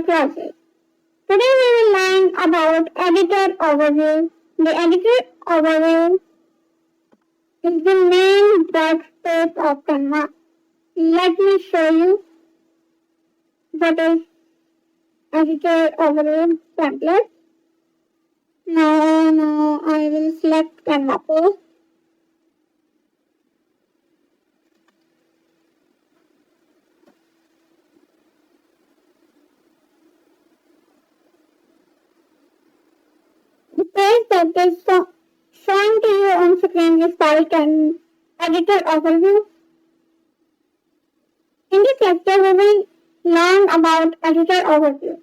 classes. Today we will learn about editor overview. The editor overview is the main workspace of Canva. Let me show you what is editor overview template. Now I will select Canva page. The page that is shown to you on screen is called Editor Overview. In this lecture, we will learn about Editor Overview,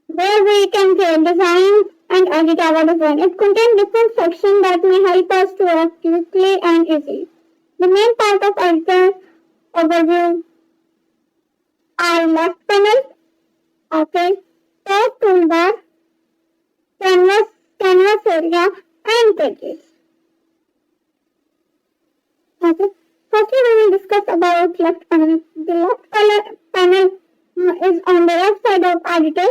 where we can create design and edit our design. It contains different sections that may help us to work quickly and easily. The main part of Editor Overview are left panel, top toolbar, canvas area, and pages. Firstly, we will discuss about left panel. The left panel is on the left side of editor.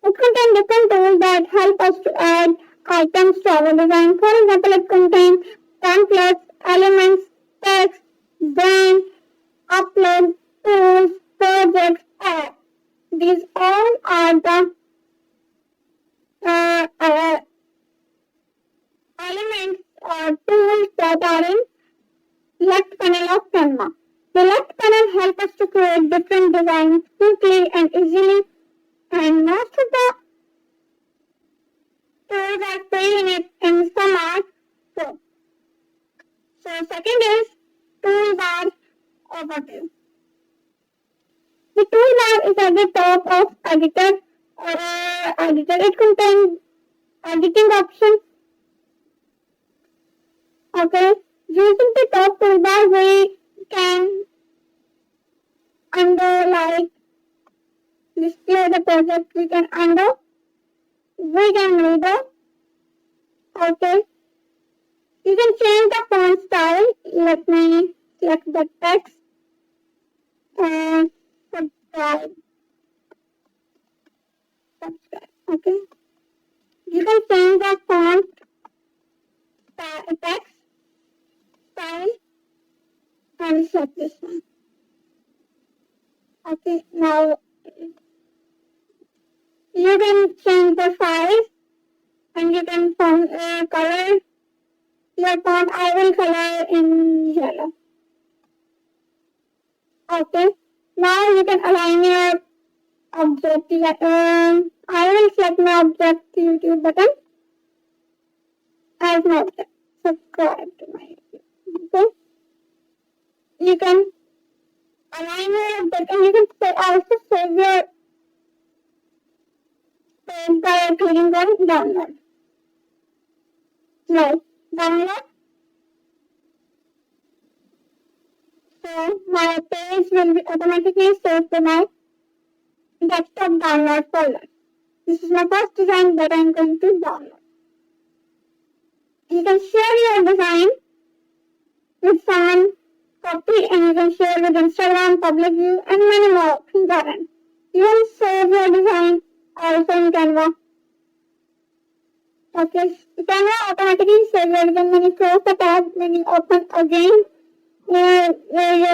It contains different tools that help us to add items to our design. For example, it contains templates, elements, text, brand, upload, tools, projects, apps. These all are the elements or tools that are in left panel of Canva. The left panel helps us to create different designs quickly and easily, and most of the tools are free in it and some are pro. So second is Toolbar Overview. The toolbar is at the top of editor or editor. It contains editing options. Using the top toolbar, we can undo, like display the project. We can undo. We can redo. You can change the font style. Let me select the text and subscribe. You can change the font text style and set this one. Now you can change the size and you can color your font. I will color in yellow. Now you can align your object. I will select my object YouTube button as my object. Subscribe to my YouTube. You can align your object and you can also save your page by clicking on download. Download. So my page will be automatically saved to my desktop download folder. This is my first design that I am going to download. You can share your design with someone, copy, and you can share with Instagram, public view, and many more things are in. You can save your design also in Canva. Canva automatically saves your design. When you close the tab, when you open again, your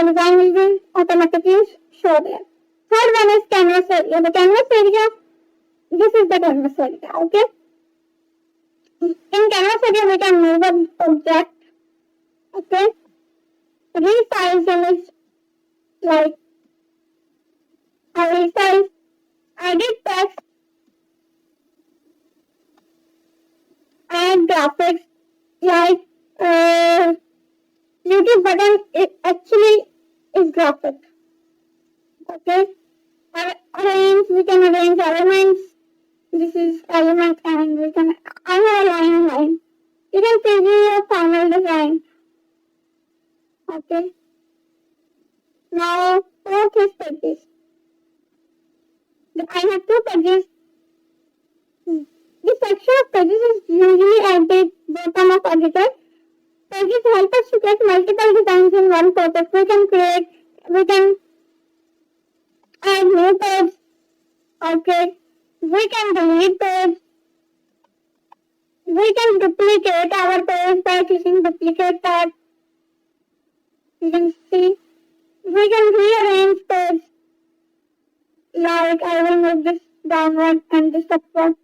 design will be automatically show there. Third one is canvas area. The canvas area, this is the canvas area, In canvas area, we can move an object, Resize image, like resize, edit text, add graphics, like YouTube button, it actually is graphic. Arrange, we can arrange elements. This is element and we can line. You can preview your final design. Now, fourth is pages. I have two pages. This section of pages is usually at the bottom of editor. Pages help us to create multiple designs in one project. We can add new Okay, we can delete page. We can duplicate our page by clicking duplicate tab. You can see. We can rearrange page. Like I will move this downward and this upward.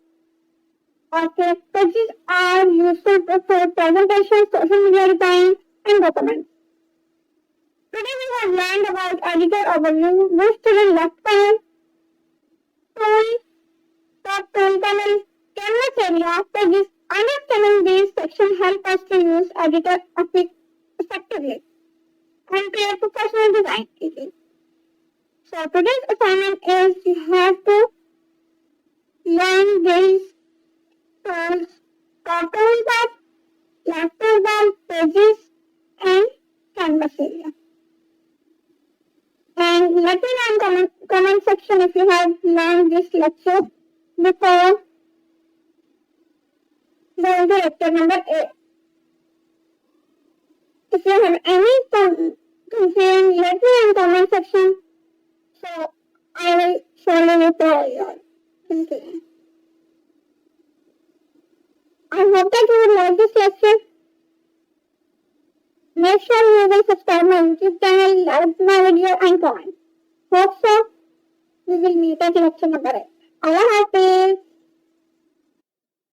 Okay, pages are useful for presentations, social media design, and documents. Today we have learned about editor overview, move to the left panel, tool, top tool panel, canvas area, pages. Understanding these sections help us to use editor effectively and create professional design easily. So today's assignment is you have to learn these tools, top toolbar, left toolbar, pages, and canvas area. And let me know in comment section if you have learned this lecture before going to lecture number 8. If you have any confusion, let me know in comment section so I will surely reply your confusion. I hope that you will like this lecture. Make sure you will subscribe my YouTube channel, like my video and comment. Hope so. We will meet at lecture number 8. Allah Hafiz.